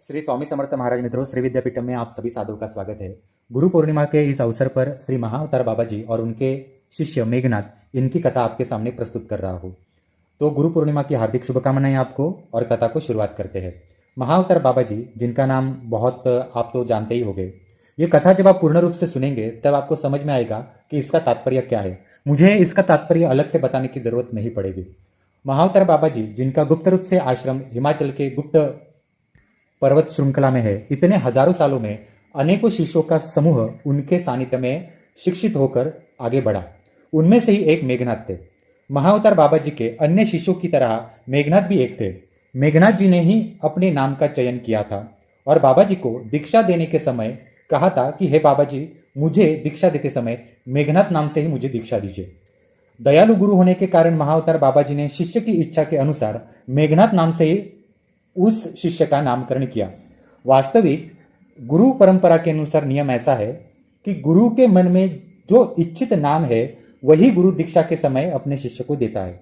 श्री स्वामी समर्थ महाराज मित्रों, श्री विद्यापीठम में आप सभी साधुओं का स्वागत है। गुरु पूर्णिमा के इस अवसर पर श्री महाअवतार बाबा जी और उनके शिष्य मेघनाथ इनकी कथा आपके सामने प्रस्तुत कर रहा हूँ। तो गुरु पूर्णिमा की हार्दिक शुभकामनाएं आपको, और कथा को शुरुआत करते हैं। महाअवतार बाबा जी, जिनका नाम बहुत आप तो जानते ही होंगे, ये कथा जब आप पूर्ण रूप से सुनेंगे तब आपको समझ में आएगा कि इसका तात्पर्य क्या है। मुझे इसका तात्पर्य अलग से बताने की जरूरत नहीं पड़ेगी। महाअवतार बाबा जी, जिनका गुप्त रूप से आश्रम हिमाचल के गुप्त पर्वत श्रृंखला में है, इतने हजारों सालों में अनेकों शिष्यों का समूह उनके सानिध्य में शिक्षित होकर आगे बढ़ा। उनमें से ही एक मेघनाथ थे। महाअवतार बाबा जी के अन्य शिष्यों की तरह मेघनाथ भी एक थे। मेघनाथ जी ने ही अपने नाम का चयन किया था और बाबा जी को दीक्षा देने के समय कहा था कि हे बाबा जी, मुझे दीक्षा देते समय मेघनाथ नाम से ही मुझे दीक्षा दीजिए। दयालु गुरु होने के कारण महाअवतार बाबा जी ने शिष्य की इच्छा के अनुसार मेघनाथ नाम से ही उस शिष्य का नामकरण किया। वास्तविक गुरु परंपरा के अनुसार नियम ऐसा है कि गुरु के मन में जो इच्छित नाम है वही गुरु दीक्षा के समय अपने शिष्य को देता है।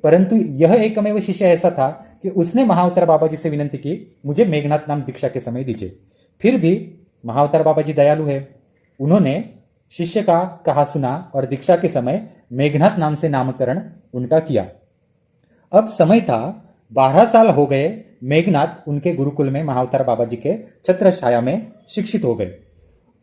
परंतु यह एकमेव शिष्य ऐसा था कि उसने महाअवतार बाबा जी से विनंती की, मुझे मेघनाथ नाम दीक्षा के समय दीजिए। फिर भी महाअवतार बाबा जी दयालु है, उन्होंने शिष्य का कहा सुना और दीक्षा के समय मेघनाथ नाम से नामकरण उनका किया। अब समय था, 12 साल हो गए मेघनाथ उनके गुरुकुल में महाअवतार बाबा जी के छत्र छाया में शिक्षित हो गए।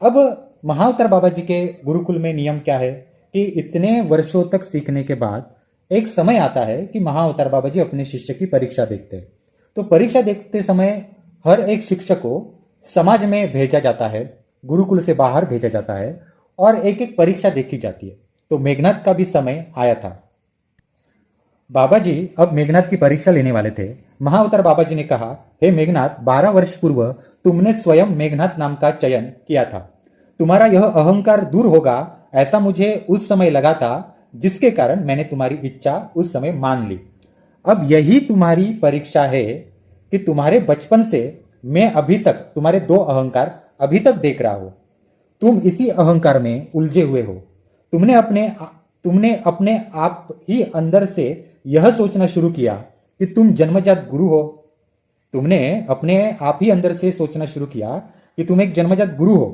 अब महाअवतार बाबा जी के गुरुकुल में नियम क्या है कि इतने वर्षों तक सीखने के बाद एक समय आता है कि महाअवतार बाबा जी अपने शिष्य की परीक्षा देखते हैं। तो परीक्षा देखते समय हर एक शिक्षक को समाज में भेजा जाता है, गुरुकुल से बाहर भेजा जाता है और एक एक परीक्षा देखी जाती है। तो मेघनाथ का भी समय आया था। बाबा जी अब मेघनाथ की परीक्षा लेने वाले थे। महाअवतार बाबा जी ने कहा, हे मेघनाथ, 12 वर्ष पूर्व तुमने स्वयं मेघनाथ नाम का चयन किया था। तुम्हारा यह अहंकार दूर होगा ऐसा मुझे उस समय लगा था, जिसके कारण मैंने तुम्हारी इच्छा उस समय मान ली। अब यही तुम्हारी परीक्षा है कि तुम्हारे बचपन से मैं अभी तक तुम्हारे 2 अहंकार अभी तक देख रहा हूं। तुम इसी अहंकार में उलझे हुए हो। तुमने अपने आप ही अंदर से यह सोचना शुरू किया कि तुम जन्मजात गुरु हो। तुमने अपने आप ही अंदर से सोचना शुरू किया कि तुम एक जन्मजात गुरु हो।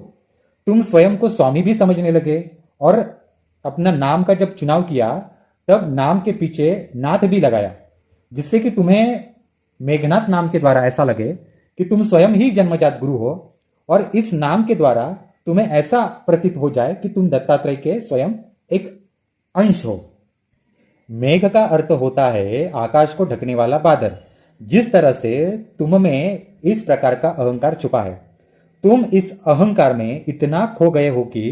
तुम स्वयं को स्वामी भी समझने लगे और अपना नाम का जब चुनाव किया तब नाम के पीछे नाथ भी लगाया, जिससे कि तुम्हें मेघनाथ नाम के द्वारा ऐसा लगे कि तुम स्वयं ही जन्मजात गुरु हो और इस नाम के द्वारा तुम्हें ऐसा प्रतीत हो जाए कि तुम दत्तात्रेय के स्वयं एक अंश हो। मेघ का अर्थ होता है आकाश को ढकने वाला बादल। जिस तरह से तुम में इस प्रकार का अहंकार छुपा है, तुम इस अहंकार में इतना खो गए हो कि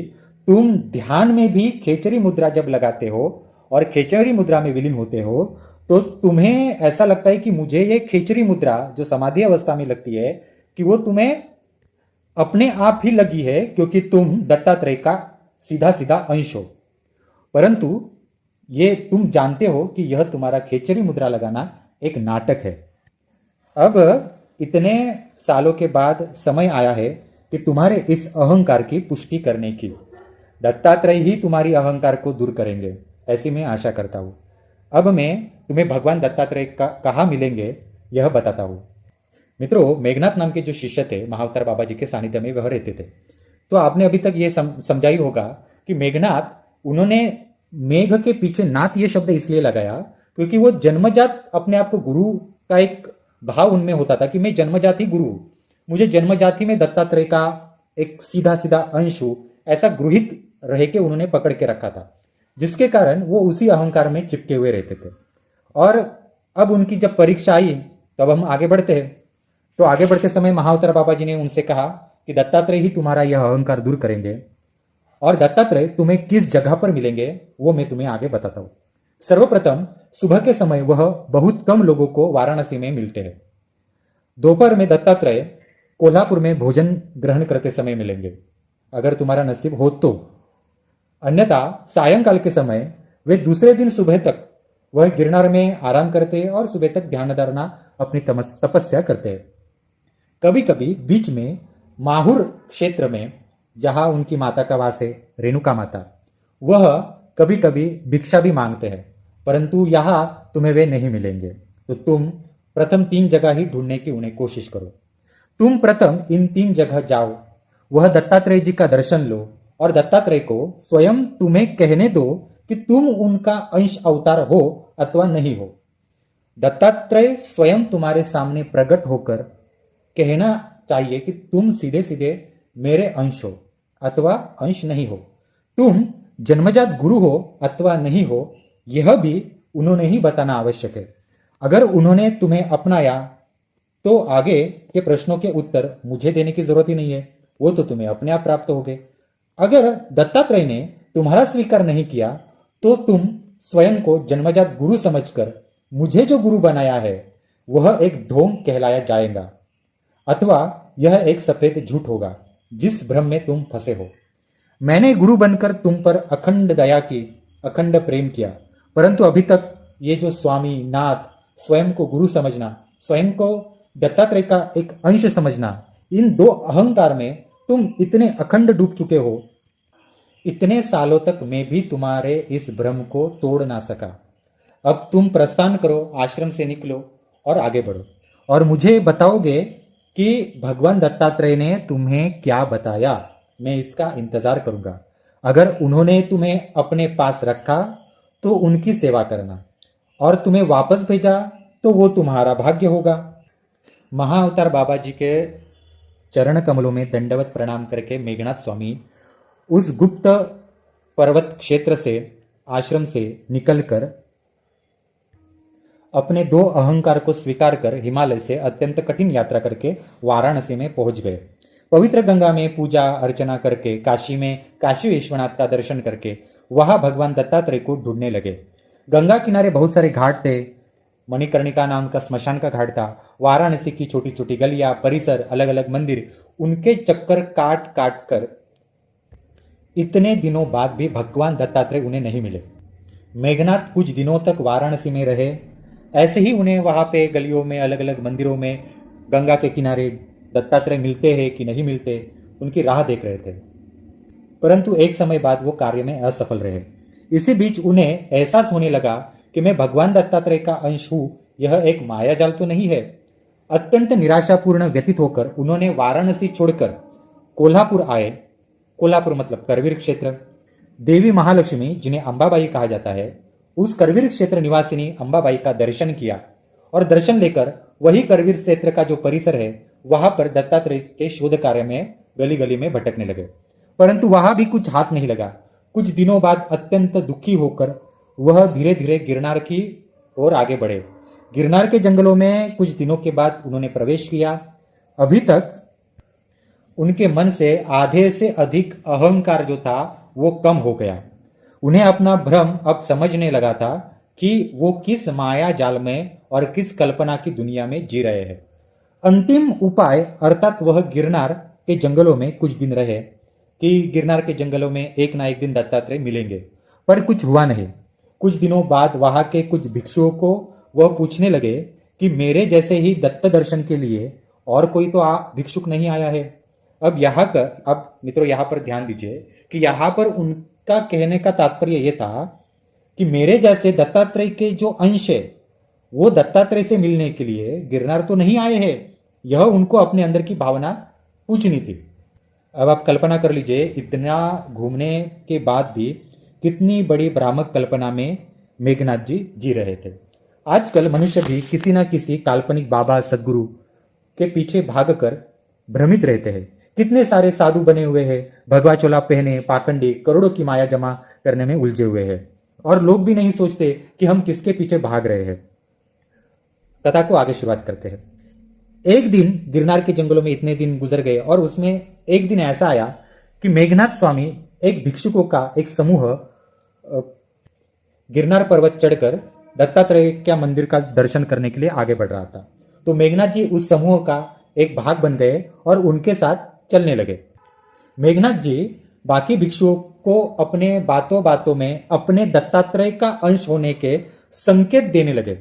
तुम ध्यान में भी खेचरी मुद्रा जब लगाते हो और खेचरी मुद्रा में विलीन होते हो तो तुम्हें ऐसा लगता है कि मुझे ये खेचरी मुद्रा जो समाधि अवस्था में लगती है कि वो तुम्हें अपने आप ही लगी है, क्योंकि तुम दत्तात्रेय का सीधा सीधा अंश हो। परंतु ये तुम जानते हो कि यह तुम्हारा खेचरी मुद्रा लगाना एक नाटक है। अब इतने सालों के बाद समय आया है कि तुम्हारे इस अहंकार की पुष्टि करने की। दत्तात्रेय ही तुम्हारी अहंकार को दूर करेंगे, ऐसी मैं आशा करता हूं। अब मैं तुम्हें भगवान दत्तात्रेय का कहाँ मिलेंगे यह बताता हूं। मित्रों, मेघनाथ नाम के जो शिष्य थे महाअवतार बाबा जी के सानिध्य में वह रहते थे। तो आपने अभी तक ये समझा ही होगा कि मेघनाथ, उन्होंने मेघ के पीछे नाथ ये शब्द इसलिए लगाया क्योंकि वो जन्मजात अपने आप को गुरु का एक भाव उनमें होता था कि मैं जन्मजात ही गुरु हूं, मुझे जन्मजात ही में दत्तात्रेय का एक सीधा सीधा अंश हूं, ऐसा गृहित रह के उन्होंने पकड़ के रखा था, जिसके कारण वो उसी अहंकार में चिपके हुए रहते थे। और अब उनकी जब परीक्षा आई तब हम आगे बढ़ते हैं। तो आगे बढ़ते समय महाअवतार बाबा जी ने उनसे कहा कि दत्तात्रेय ही तुम्हारा यह अहंकार दूर करेंगे और दत्तात्रेय तुम्हें किस जगह पर मिलेंगे वो मैं तुम्हें आगे बताता हूं। सर्वप्रथम सुबह के समय वह बहुत कम लोगों को वाराणसी में मिलते हैं। दोपहर में दत्तात्रेय कोल्हापुर में भोजन ग्रहण करते समय मिलेंगे, अगर तुम्हारा नसीब हो तो। अन्यथा सायंकाल के समय वे दूसरे दिन सुबह तक वह गिरनार में आराम करते हैं और सुबह तक ध्यान धारणा अपनी तपस्या करते हैं। कभी कभी बीच में माहुर क्षेत्र में, जहां उनकी माता का वास है, रेणुका माता, वह कभी कभी भिक्षा भी मांगते हैं, परंतु यहां तुम्हें वे नहीं मिलेंगे। तो तुम प्रथम 3 जगह ही ढूंढने की उन्हें कोशिश करो। तुम प्रथम इन 3 जगह जाओ, वह दत्तात्रेय जी का दर्शन लो और दत्तात्रेय को स्वयं तुम्हें कहने दो कि तुम उनका अंश अवतार हो अथवा नहीं हो। दत्तात्रेय स्वयं तुम्हारे सामने प्रकट होकर कहना चाहिए कि तुम सीधे सीधे मेरे अंश हो अथवा अंश नहीं हो। तुम जन्मजात गुरु हो अथवा नहीं हो, यह भी उन्होंने ही बताना आवश्यक है। अगर उन्होंने तुम्हें अपनाया तो आगे के प्रश्नों के उत्तर मुझे देने की जरूरत ही नहीं है, वो तो तुम्हें अपने आप प्राप्त हो गए। अगर दत्तात्रेय ने तुम्हारा स्वीकार नहीं किया तो तुम स्वयं को जन्मजात गुरु समझकर मुझे जो गुरु बनाया है वह एक ढोंग कहलाया जाएगा, अथवा यह एक सफेद झूठ होगा जिस भ्रम में तुम फंसे हो। मैंने गुरु बनकर तुम पर अखंड दया की, अखंड प्रेम किया, परंतु अभी तक ये जो स्वामी नाथ, स्वयं को गुरु समझना, स्वयं को दत्तात्रेय का एक अंश समझना, इन 2 अहंकार में तुम इतने अखंड डूब चुके हो। इतने सालों तक मैं भी तुम्हारे इस भ्रम को तोड़ ना सका। अब तुम प्रस्थान करो, आश्रम से निकलो और आगे बढ़ो और मुझे बताओगे कि भगवान दत्तात्रेय ने तुम्हें क्या बताया। मैं इसका इंतजार करूंगा। अगर उन्होंने तुम्हें अपने पास रखा तो उनकी सेवा करना, और तुम्हें वापस भेजा तो वो तुम्हारा भाग्य होगा। महाअवतार बाबा जी के चरण कमलों में दंडवत प्रणाम करके मेघनाथ स्वामी उस गुप्त पर्वत क्षेत्र से, आश्रम से निकलकर अपने 2 अहंकार को स्वीकार कर हिमालय से अत्यंत कठिन यात्रा करके वाराणसी में पहुंच गए। पवित्र गंगा में पूजा अर्चना करके, काशी में काशी विश्वनाथ का दर्शन करके वहां भगवान दत्तात्रेय को ढूंढने लगे। गंगा किनारे बहुत सारे घाट थे। मणिकर्णिका नाम का स्मशान का घाट था। वाराणसी की छोटी छोटी गलियां, परिसर, अलग अलग मंदिर, उनके चक्कर काट काट कर इतने दिनों बाद भी भगवान दत्तात्रेय उन्हें नहीं मिले। मेघनाथ कुछ दिनों तक वाराणसी में रहे। ऐसे ही उन्हें वहां पे गलियों में, अलग अलग मंदिरों में, गंगा के किनारे दत्तात्रेय मिलते हैं कि नहीं मिलते, उनकी राह देख रहे थे। परंतु एक समय बाद वो कार्य में असफल रहे। इसी बीच उन्हें एहसास होने लगा कि मैं भगवान दत्तात्रेय का अंश हूं, यह एक मायाजाल तो नहीं है। अत्यंत निराशापूर्ण व्यतीत होकर उन्होंने वाराणसी छोड़कर कोल्हापुर आए। कोल्हापुर मतलब करवीर क्षेत्र। देवी महालक्ष्मी, जिन्हें अंबाबाई कहा जाता है, उस करवीर क्षेत्र निवासिनी अंबाबाई का दर्शन किया और दर्शन लेकर वही करवीर क्षेत्र का जो परिसर है वहां पर दत्तात्रेय के शोध कार्य में गली गली में भटकने लगे। परंतु वहां भी कुछ हाथ नहीं लगा। कुछ दिनों बाद अत्यंत दुखी होकर वह धीरे धीरे गिरनार की ओर आगे बढ़े। गिरनार के जंगलों में कुछ दिनों के बाद उन्होंने प्रवेश किया। अभी तक उनके मन से आधे से अधिक अहंकार जो था वो कम हो गया। उन्हें अपना भ्रम अब समझने लगा था कि वो किस माया जाल में और किस कल्पना की दुनिया में जी रहे हैं। अंतिम उपाय अर्थात वह गिरनार के जंगलों में कुछ दिन रहे कि गिरनार के जंगलों में एक ना एक दिन दत्तात्रेय मिलेंगे, पर कुछ हुआ नहीं। कुछ दिनों बाद वहां के कुछ भिक्षुओं को वह पूछने लगे कि मेरे जैसे ही दत्त दर्शन के लिए और कोई तो भिक्षुक नहीं आया है। अब मित्रों यहाँ पर ध्यान दीजिए कि यहाँ पर उनका कहने का तात्पर्य यह था कि मेरे जैसे दत्तात्रेय के जो अंश है वो दत्तात्रेय से मिलने के लिए गिरनार तो नहीं आए हैं। यह उनको अपने अंदर की भावना पूछनी थी। अब आप कल्पना कर लीजिए, इतना घूमने के बाद भी कितनी बड़ी भ्रामक कल्पना में मेघनाथ जी जी रहे थे। आजकल मनुष्य भी किसी न किसी काल्पनिक बाबा सदगुरु के पीछे भागकर भ्रमित रहते हैं। कितने सारे साधु बने हुए हैं, भगवा चोला पहने पाखंडी करोड़ों की माया जमा करने में उलझे हुए हैं, और लोग भी नहीं सोचते कि हम किसके पीछे भाग रहे हैं। कथा को आगे शुरुआत करते हैं। एक दिन गिरनार के जंगलों में इतने दिन गुजर गए और उसमें एक दिन ऐसा आया कि मेघनाथ स्वामी एक भिक्षुकों का एक समूह गिरनार पर्वत चढ़कर दत्तात्रेय के मंदिर का दर्शन करने के लिए आगे बढ़ रहा था। तो मेघनाथ जी उस समूह का एक भाग बन गए और उनके साथ चलने लगे। मेघनाथ जी बाकी भिक्षुओं को अपने बातों बातों में अपने दत्तात्रेय का अंश होने के संकेत देने लगे।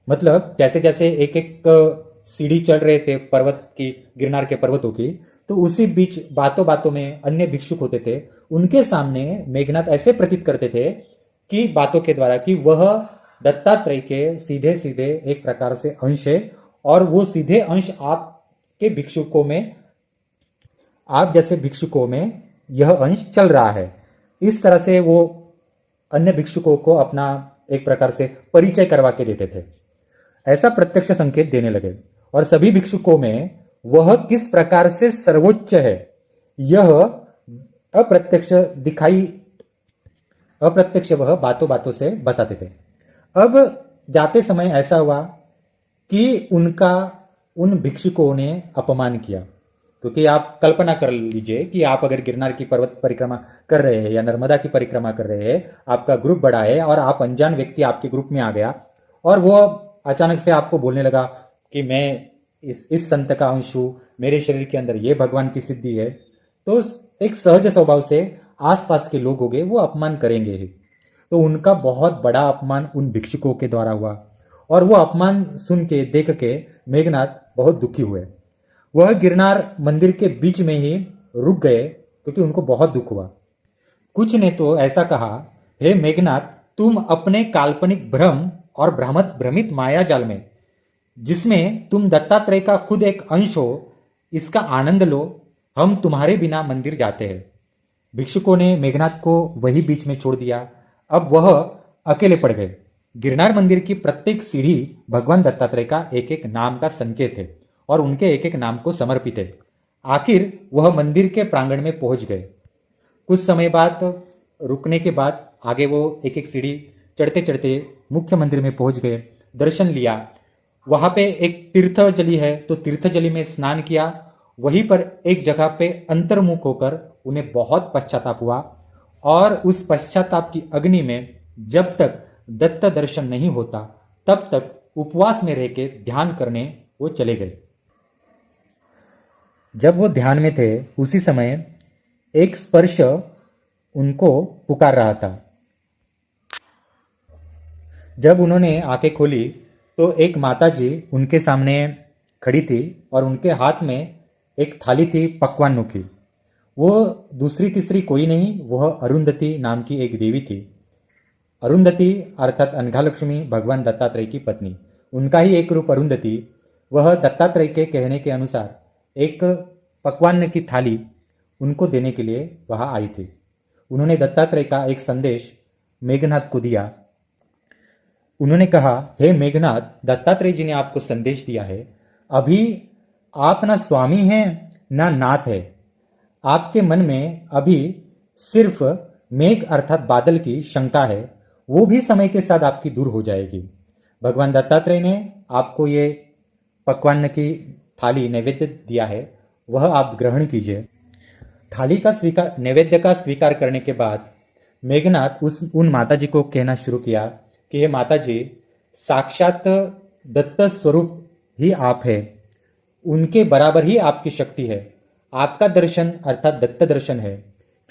मतलब जैसे जैसे एक एक सीढ़ी चढ़ रहे थे पर्वत की, गिरनार के पर्वतों की, तो उसी बीच बातों बातों में अन्य भिक्षुक होते थे, उनके सामने मेघनाथ ऐसे प्रतीत करते थे कि बातों के द्वारा कि वह दत्तात्रेय के सीधे सीधे एक प्रकार से अंश है और वो सीधे अंश आप के भिक्षुकों में, आप जैसे भिक्षुकों में यह अंश चल रहा है। इस तरह से वो अन्य भिक्षुकों को अपना एक प्रकार से परिचय करवा के देते थे। ऐसा प्रत्यक्ष संकेत देने लगे और सभी भिक्षुकों में वह किस प्रकार से सर्वोच्च है यह अप्रत्यक्ष वह बातों बातों से बताते थे। अब जाते समय ऐसा हुआ कि उनका उन भिक्षुकों ने अपमान किया, क्योंकि आप कल्पना कर लीजिए कि आप अगर गिरनार की पर्वत परिक्रमा कर रहे हैं या नर्मदा की परिक्रमा कर रहे हैं, आपका ग्रुप बड़ा है और आप अनजान व्यक्ति आपके ग्रुप में आ गया और वो अचानक से आपको बोलने लगा कि मैं इस संत का अंश हूं, मेरे शरीर के अंदर ये भगवान की सिद्धि है, तो एक सहज स्वभाव से आसपास के लोग होंगे वो अपमान करेंगे ही। तो उनका बहुत बड़ा अपमान उन भिक्षुकों के द्वारा हुआ और वो अपमान सुन के देख के मेघनाथ बहुत दुखी हुए। वह गिरनार मंदिर के बीच में ही रुक गए क्योंकि उनको बहुत दुख हुआ। कुछ ने तो ऐसा कहा, हे मेघनाथ, तुम अपने काल्पनिक भ्रम और भ्रमित माया जाल में, जिसमें तुम दत्तात्रेय का खुद एक अंश हो, इसका आनंद लो, हम तुम्हारे बिना मंदिर जाते हैं। भिक्षुकों ने मेघनाथ को वही बीच में छोड़ दिया। अब वह अकेले पड़ गए। गिरनार मंदिर की प्रत्येक सीढ़ी भगवान दत्तात्रेय का एक एक नाम का संकेत है और उनके एक एक नाम को समर्पित है। आखिर वह मंदिर के प्रांगण में पहुंच गए। कुछ समय बाद रुकने के बाद आगे वो एक एक सीढ़ी चढ़ते चढ़ते मुख्य मंदिर में पहुंच गए, दर्शन लिया। वहां पे एक तीर्थजली है तो तीर्थजली में स्नान किया। वहीं पर एक जगह पे अंतर्मुख होकर उन्हें बहुत पश्चाताप हुआ और उस पश्चाताप की अग्नि में जब तक दत्त दर्शन नहीं होता तब तक उपवास में रह के ध्यान करने वो चले गए। जब वो ध्यान में थे उसी समय एक स्पर्श उनको पुकार रहा था। जब उन्होंने आंखें खोली तो एक माताजी उनके सामने खड़ी थी और उनके हाथ में एक थाली थी पकवानों की। वो दूसरी तीसरी कोई नहीं, वह अरुंधति नाम की एक देवी थी। अरुंधति अर्थात अनघालक्ष्मी भगवान दत्तात्रेय की पत्नी, उनका ही एक रूप अरुंधति। वह दत्तात्रेय के कहने के अनुसार एक पकवान की थाली उनको देने के लिए वहां आई थी। उन्होंने दत्तात्रेय का एक संदेश मेघनाथ को दिया। उन्होंने कहा, हे मेघनाथ, दत्तात्रेय जी ने आपको संदेश दिया है। अभी आप ना स्वामी हैं ना नाथ है। आपके मन में अभी सिर्फ मेघ अर्थात बादल की शंका है, वो भी समय के साथ आपकी दूर हो जाएगी। भगवान दत्तात्रेय ने आपको ये पकवान की थाली नैवेद्य दिया है, वह आप ग्रहण कीजिए। थाली का स्वीकार, नैवेद्य का स्वीकार करने के बाद मेघनाथ उन माताजी को कहना शुरू किया कि हे माताजी, साक्षात दत्त स्वरूप ही आप है, उनके बराबर ही आपकी शक्ति है। आपका दर्शन अर्थात दत्त दर्शन है।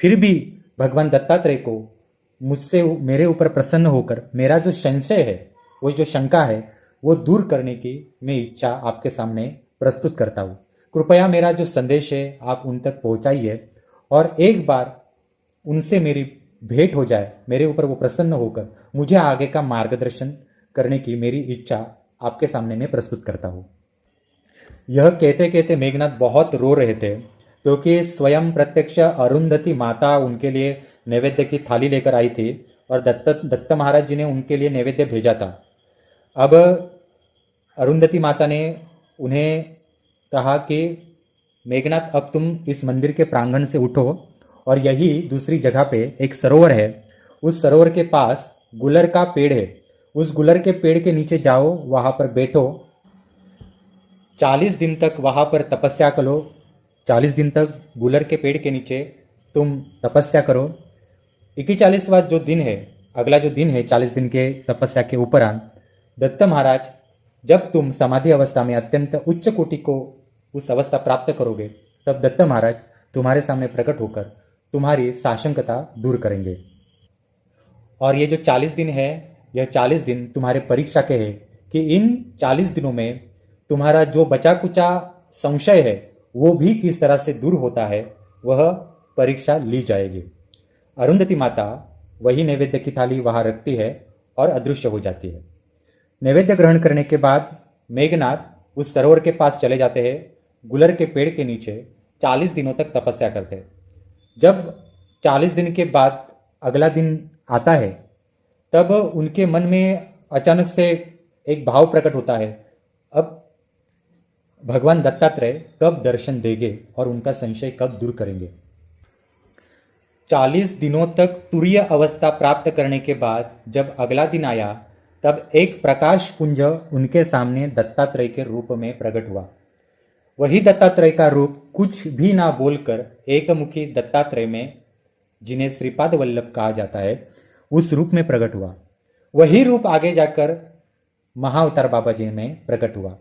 फिर भी भगवान दत्तात्रेय को मुझसे, मेरे ऊपर प्रसन्न होकर मेरा जो संशय है, वो जो शंका है, वो दूर करने की मैं इच्छा आपके सामने प्रस्तुत करता हूँ। कृपया मेरा जो संदेश है आप उन तक पहुँचाइए और एक बार उनसे मेरी भेंट हो जाए, मेरे ऊपर वो प्रसन्न होकर मुझे आगे का मार्गदर्शन करने की मेरी इच्छा आपके सामने मैं प्रस्तुत करता हूँ। यह कहते कहते मेघनाथ बहुत रो रहे थे क्योंकि स्वयं प्रत्यक्ष अरुंधति माता उनके लिए नैवेद्य की थाली लेकर आई थी और दत्त महाराज जी ने उनके लिए नैवेद्य भेजा था। अब अरुंधति माता ने उन्हें कहा कि मेघनाथ, अब तुम इस मंदिर के प्रांगण से उठो और यही दूसरी जगह पे एक सरोवर है, उस सरोवर के पास गुलर का पेड़ है, उस गुलर के पेड़ के नीचे जाओ, वहां पर बैठो, 40 दिन तक वहां पर तपस्या करो। 40 दिन तक गुलर के पेड़ के नीचे तुम तपस्या करो। 41वां जो दिन है, अगला जो दिन है 40 दिन के तपस्या के उपरांत, दत्त महाराज, जब तुम समाधि अवस्था में अत्यंत उच्च कोटि को उस अवस्था प्राप्त करोगे, तब दत्त महाराज तुम्हारे सामने प्रकट होकर तुम्हारी साशंकता दूर करेंगे। और ये जो 40 दिन है, यह 40 दिन तुम्हारे परीक्षा के हैं कि इन 40 दिनों में तुम्हारा जो बचा कुचा संशय है वो भी किस तरह से दूर होता है, वह परीक्षा ली जाएगी। अरुंधति माता वही नैवेद्य की थाली वहां रखती है और अदृश्य हो जाती है। नैवेद्य ग्रहण करने के बाद मेघनाथ उस सरोवर के पास चले जाते हैं गुलर के पेड़ के नीचे 40 दिनों तक तपस्या करते। जब 40 दिन के बाद अगला दिन आता है, तब उनके मन में अचानक से एक भाव प्रकट होता है, अब भगवान दत्तात्रेय कब दर्शन देंगे और उनका संशय कब दूर करेंगे। 40 दिनों तक तुरीय अवस्था प्राप्त करने के बाद जब अगला दिन आया, तब एक प्रकाश पुंज उनके सामने दत्तात्रेय के रूप में प्रकट हुआ। वही दत्तात्रेय का रूप कुछ भी ना बोलकर एकमुखी दत्तात्रेय में, जिन्हें श्रीपाद वल्लभ कहा जाता है, उस रूप में प्रकट हुआ। वही रूप आगे जाकर महाअवतार बाबा जी में प्रकट हुआ।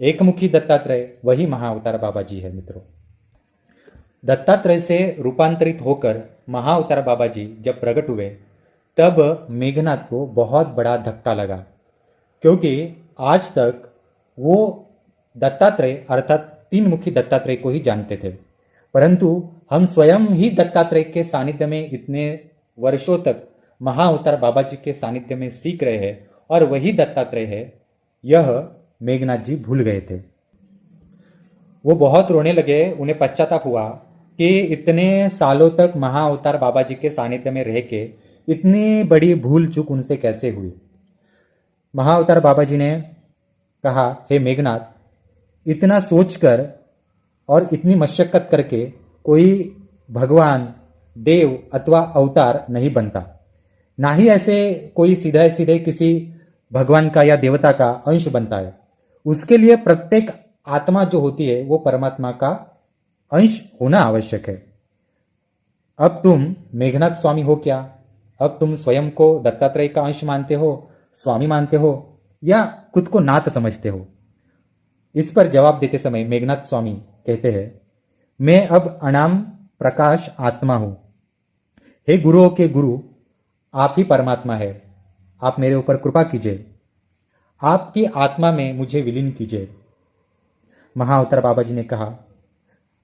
एकमुखी दत्तात्रेय वही महाअवतार बाबा जी है मित्रों। दत्तात्रेय से रूपांतरित होकर महाअवतार बाबा जी जब प्रकट हुए, तब मेघनाथ को बहुत बड़ा धक्का लगा, क्योंकि आज तक वो दत्तात्रेय अर्थात तीन मुखी दत्तात्रेय को ही जानते थे, परंतु हम स्वयं ही दत्तात्रेय के सानिध्य में इतने वर्षों तक महाअवतार बाबा जी के सानिध्य में सीख रहे हैं और वही दत्तात्रेय है, यह मेघनाथ जी भूल गए थे। वो बहुत रोने लगे। उन्हें पश्चाताप हुआ कि इतने सालों तक महाअवतार बाबा जी के सानिध्य में रह के इतनी बड़ी भूल चूक उनसे कैसे हुई। महाअवतार बाबा जी ने कहा, हे मेघनाथ, इतना सोचकर और इतनी मशक्कत करके कोई भगवान, देव अथवा अवतार नहीं बनता, ना ही ऐसे कोई सीधे सीधे किसी भगवान का या देवता का अंश बनता है। उसके लिए प्रत्येक आत्मा जो होती है वो परमात्मा का अंश होना आवश्यक है। अब तुम मेघनाथ स्वामी हो क्या? अब तुम स्वयं को दत्तात्रेय का अंश मानते हो, स्वामी मानते हो, या खुद को नाथ समझते हो? इस पर जवाब देते समय मेघनाथ स्वामी कहते हैं, मैं अब अनाम प्रकाश आत्मा हूं। हे गुरुओं के गुरु, आप ही परमात्मा है। आप मेरे ऊपर कृपा कीजिए, आपकी आत्मा में मुझे विलीन कीजिए। महाअवतार बाबा जी ने कहा,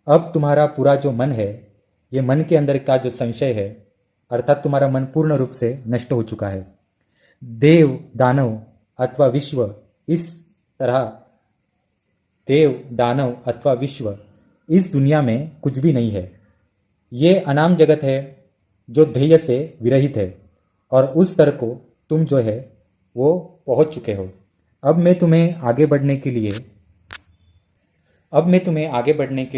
अब तुम्हारा पूरा जो मन है, ये मन के अंदर का जो संशय है, अर्थात तुम्हारा मन पूर्ण रूप से नष्ट हो चुका है। देव, दानव अथवा विश्व, इस तरह देव, दानव अथवा विश्व इस दुनिया में कुछ भी नहीं है। ये अनाम जगत है जो ध्येय से विरहित है, और उस स्तर को तुम जो है वो पहुंच चुके हो। अब मैं तुम्हें आगे बढ़ने के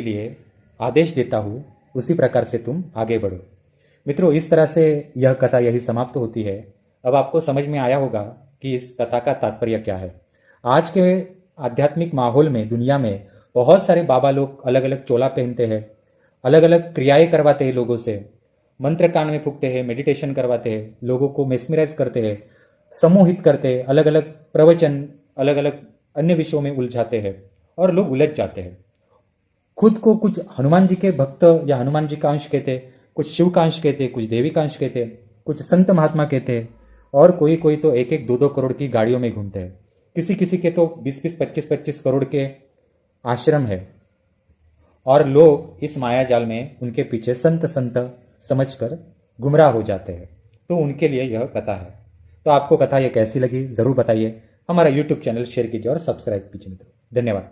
लिए आदेश देता हूँ, उसी प्रकार से तुम आगे बढ़ो। मित्रों, इस तरह से यह कथा यही समाप्त होती है। अब आपको समझ में आया होगा कि इस कथा का तात्पर्य क्या है। आज के आध्यात्मिक माहौल में, दुनिया में बहुत सारे बाबा लोग अलग अलग चोला पहनते हैं, अलग अलग क्रियाएं करवाते हैं, लोगों से मंत्र कान में फूकते हैं, मेडिटेशन करवाते हैं, लोगों को मेस्मराइज करते हैं, सम्मोहित करते हैं, अलग अलग प्रवचन, अलग अलग अन्य विषयों में उलझाते हैं और लोग उलझ जाते हैं। खुद को कुछ हनुमान जी के भक्त या हनुमान जी का अंश कहते, कुछ शिव का अंश कहते, कुछ देवी का अंश कहते, कुछ संत महात्मा कहते, और कोई कोई तो 1-1, 2-2 करोड़ की गाड़ियों में घूमते हैं। किसी किसी के तो 20-20, 25-25 करोड़ के आश्रम है, और लोग इस माया जाल में उनके पीछे संत समझकर गुमराह हो जाते हैं। तो उनके लिए यह कथा है। तो आपको कथा ये कैसी लगी ज़रूर बताइए। हमारा YouTube चैनल शेयर कीजिए और सब्सक्राइब कीजिए मित्रों। धन्यवाद।